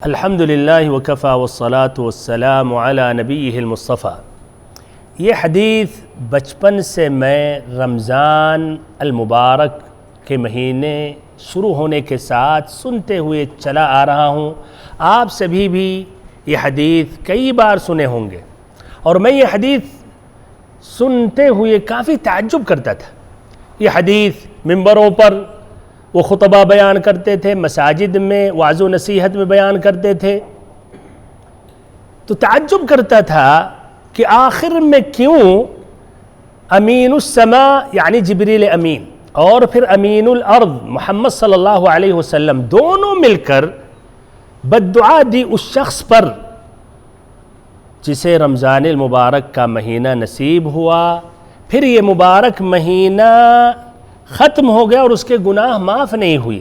الحمدللہ وکفا والصلاة والسلام علی نبیہ المصطفیٰ۔ یہ حدیث بچپن سے میں رمضان المبارک کے مہینے شروع ہونے کے ساتھ سنتے ہوئے چلا آ رہا ہوں۔ آپ سبھی بھی یہ حدیث کئی بار سنے ہوں گے، اور میں یہ حدیث سنتے ہوئے کافی تعجب کرتا تھا۔ یہ حدیث ممبروں پر وہ خطبہ بیان کرتے تھے، مساجد میں وعظ و نصیحت میں بیان کرتے تھے، تو تعجب کرتا تھا کہ آخر میں کیوں امین السماء یعنی جبریل امین اور پھر امین الارض محمد صلی اللہ علیہ وسلم دونوں مل کر بددعا دی اس شخص پر جسے رمضان المبارک کا مہینہ نصیب ہوا، پھر یہ مبارک مہینہ ختم ہو گیا اور اس کے گناہ معاف نہیں ہوئے۔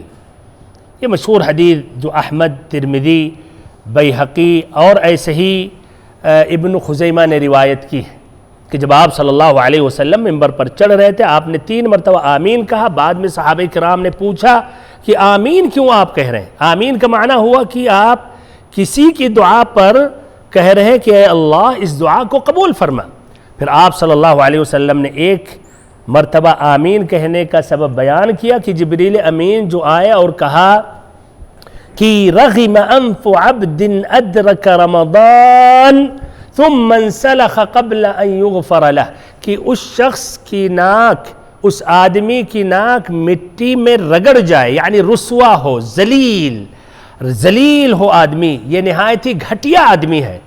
یہ مشہور حدیث جو احمد، ترمذی، بیہقی اور ایسے ہی ابن خزیمہ نے روایت کی ہے کہ جب آپ صلی اللہ علیہ وسلم ممبر پر چڑھ رہے تھے، آپ نے 3 مرتبہ آمین کہا۔ بعد میں صحابہ کرام نے پوچھا کہ آمین کیوں آپ کہہ رہے ہیں؟ آمین کا معنی ہوا کہ آپ کسی کی دعا پر کہہ رہے ہیں کہ اے اللہ اس دعا کو قبول فرما۔ پھر آپ صلی اللہ علیہ وسلم نے ایک مرتبہ آمین کہنے کا سبب بیان کیا کہ جبریل امین جو آئے اور کہا کہ رغم انف عبد ادرک رمضان ثم انسلخ قبل ان یغفر له، کہ اس شخص کی ناک، اس آدمی کی ناک مٹی میں رگڑ جائے، یعنی رسوا ہو، ذلیل ہو آدمی، یہ نہایت ہی گھٹیا آدمی ہے۔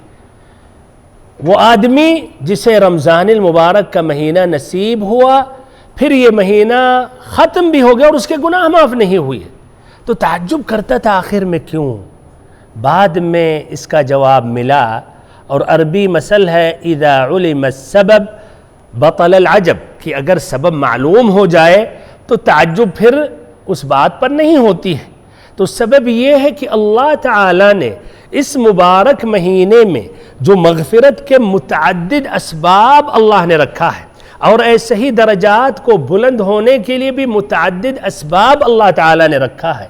وہ آدمی جسے رمضان المبارک کا مہینہ نصیب ہوا، پھر یہ مہینہ ختم بھی ہو گیا اور اس کے گناہ معاف نہیں ہوئے، تو تعجب کرتا تھا آخر میں کیوں؟ بعد میں اس کا جواب ملا، اور عربی مثل ہے اذا علم السبب بطل العجب، کہ اگر سبب معلوم ہو جائے تو تعجب پھر اس بات پر نہیں ہوتی ہے۔ تو سبب یہ ہے کہ اللہ تعالیٰ نے اس مبارک مہینے میں جو مغفرت کے متعدد اسباب اللہ نے رکھا ہے، اور ایسے ہی درجات کو بلند ہونے کے لیے بھی متعدد اسباب اللہ تعالیٰ نے رکھا ہے۔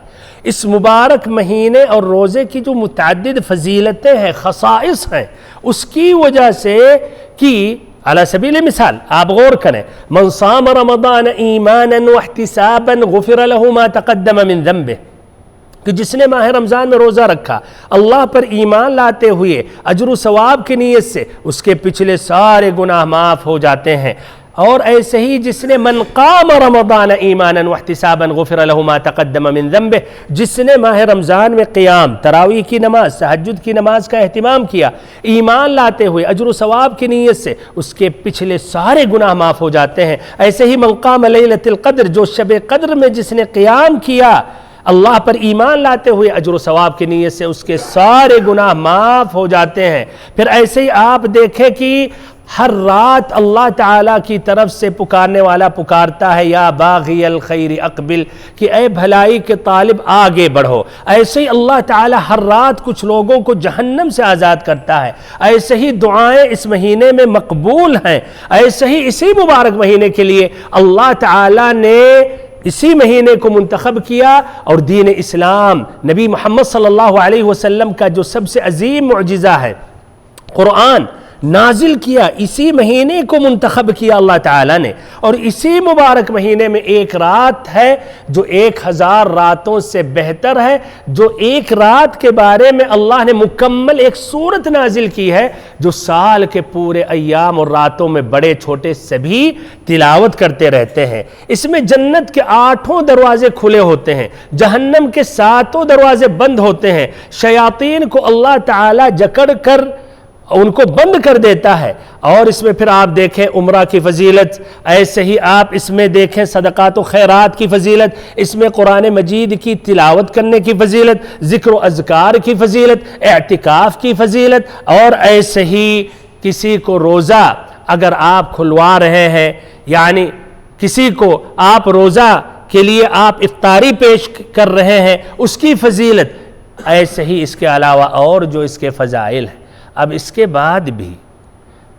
اس مبارک مہینے اور روزے کی جو متعدد فضیلتیں ہیں، خصائص ہیں، اس کی وجہ سے کہ علی سبیل مثال آپ غور کریں، من صام رمضان ایمانا واحتسابا غفر له ما تقدم من ذنبه، کہ جس نے ماہ رمضان میں روزہ رکھا اللہ پر ایمان لاتے ہوئے اجر و ثواب کی نیت سے، اس کے پچھلے سارے گناہ معاف ہو جاتے ہیں۔ اور ایسے ہی جس نے من قام رمضان ایمانا واحتسابا غفر له ما تقدم من ذنبه، جس نے ماہ رمضان میں قیام، تراویح کی نماز، تہجد کی نماز کا اہتمام کیا، ایمان لاتے ہوئے اجر و ثواب کی نیت سے، اس کے پچھلے سارے گناہ معاف ہو جاتے ہیں۔ ایسے ہی من قام لیلۃ القدر، جو شب قدر میں جس نے قیام کیا اللہ پر ایمان لاتے ہوئے اجر و ثواب کی نیت سے، اس کے سارے گناہ معاف ہو جاتے ہیں۔ پھر ایسے ہی آپ دیکھیں کہ ہر رات اللہ تعالیٰ کی طرف سے پکارنے والا پکارتا ہے یا باغی الخیر اقبل، کہ اے بھلائی کے طالب آگے بڑھو۔ ایسے ہی اللہ تعالیٰ ہر رات کچھ لوگوں کو جہنم سے آزاد کرتا ہے۔ ایسے ہی دعائیں اس مہینے میں مقبول ہیں۔ ایسے ہی اسی مبارک مہینے کے لیے اللہ تعالیٰ نے اسی مہینے کو منتخب کیا، اور دین اسلام، نبی محمد صلی اللہ علیہ وسلم کا جو سب سے عظیم معجزہ ہے قرآن، نازل کیا، اسی مہینے کو منتخب کیا اللہ تعالیٰ نے۔ اور اسی مبارک مہینے میں ایک رات ہے جو 1000 راتوں سے بہتر ہے، جو ایک رات کے بارے میں اللہ نے مکمل ایک سورت نازل کی ہے، جو سال کے پورے ایام اور راتوں میں بڑے چھوٹے سبھی تلاوت کرتے رہتے ہیں۔ اس میں جنت کے 8 دروازے کھلے ہوتے ہیں، جہنم کے 7 دروازے بند ہوتے ہیں، شیاطین کو اللہ تعالیٰ جکڑ کر ان کو بند کر دیتا ہے۔ اور اس میں پھر آپ دیکھیں عمرہ کی فضیلت، ایسے ہی آپ اس میں دیکھیں صدقات و خیرات کی فضیلت، اس میں قرآن مجید کی تلاوت کرنے کی فضیلت، ذکر و اذکار کی فضیلت، اعتکاف کی فضیلت، اور ایسے ہی کسی کو روزہ اگر آپ کھلوا رہے ہیں، یعنی کسی کو آپ روزہ کے لیے آپ افطاری پیش کر رہے ہیں، اس کی فضیلت، ایسے ہی اس کے علاوہ اور جو اس کے فضائل ہیں۔ اب اس کے بعد بھی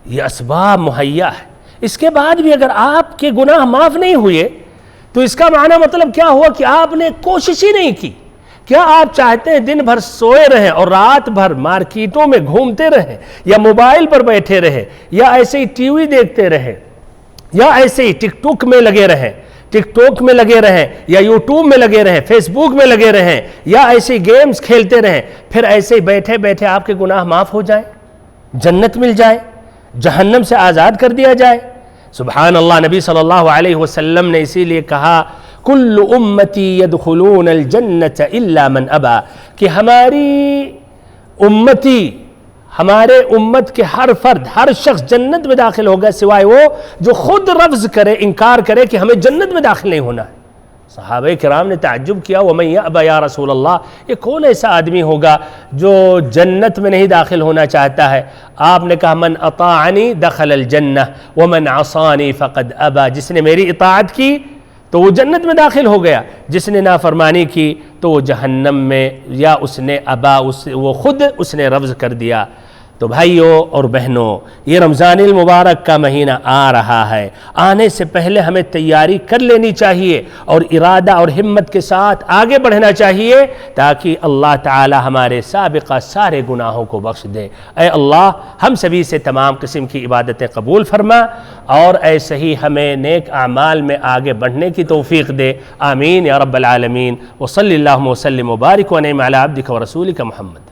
یہ اسباب مہیا ہے، اس کے بعد بھی اگر آپ کے گناہ معاف نہیں ہوئے تو اس کا معنی مطلب کیا ہوا کہ آپ نے کوشش ہی نہیں کی، کیا آپ چاہتے ہیں دن بھر سوئے رہیں اور رات بھر مارکیٹوں میں گھومتے رہیں یا موبائل پر بیٹھے رہیں یا ایسے ہی ٹی وی دیکھتے رہیں یا ایسے ہی ٹک ٹاک میں لگے رہیں یا یوٹیوب میں لگے رہیں، فیس بک میں لگے رہیں یا ایسے گیمز کھیلتے رہیں، پھر ایسے ہی بیٹھے بیٹھے آپ کے گناہ معاف ہو جائیں، جنت مل جائے، جہنم سے آزاد کر دیا جائے؟ سبحان اللہ، نبی صلی اللہ علیہ وسلم نے اسی لیے کہا کل امتی یدخلون الجنت الا من ابا، کہ ہماری امتی، ہمارے امت کے ہر فرد، ہر شخص جنت میں داخل ہوگا سوائے وہ جو خود رفض کرے، انکار کرے کہ ہمیں جنت میں داخل نہیں ہونا ہے۔ صحابہ کرام نے تعجب کیا، وَمَن يَأْبَ یا رسول اللہ، یہ کون ایسا آدمی ہوگا جو جنت میں نہیں داخل ہونا چاہتا ہے؟ آپ نے کہا من اطاعنی دخل الجنہ ومن عصانی فقد ابا، جس نے میری اطاعت کی تو وہ جنت میں داخل ہو گیا، جس نے نافرمانی کی تو وہ جہنم میں، یا اس نے ابا، وہ خود اس نے رفض کر دیا۔ تو بھائیوں اور بہنوں، یہ رمضان المبارک کا مہینہ آ رہا ہے، آنے سے پہلے ہمیں تیاری کر لینی چاہیے اور ارادہ اور ہمت کے ساتھ آگے بڑھنا چاہیے تاکہ اللہ تعالی ہمارے سابقہ سارے گناہوں کو بخش دے۔ اے اللہ ہم سبھی سے تمام قسم کی عبادتیں قبول فرما اور ایسے ہی ہمیں نیک اعمال میں آگے بڑھنے کی توفیق دے، آمین یا رب العالمین۔ وصلی اللہم وسلم وبارک ونعم علی عبدک ورسولک محمد۔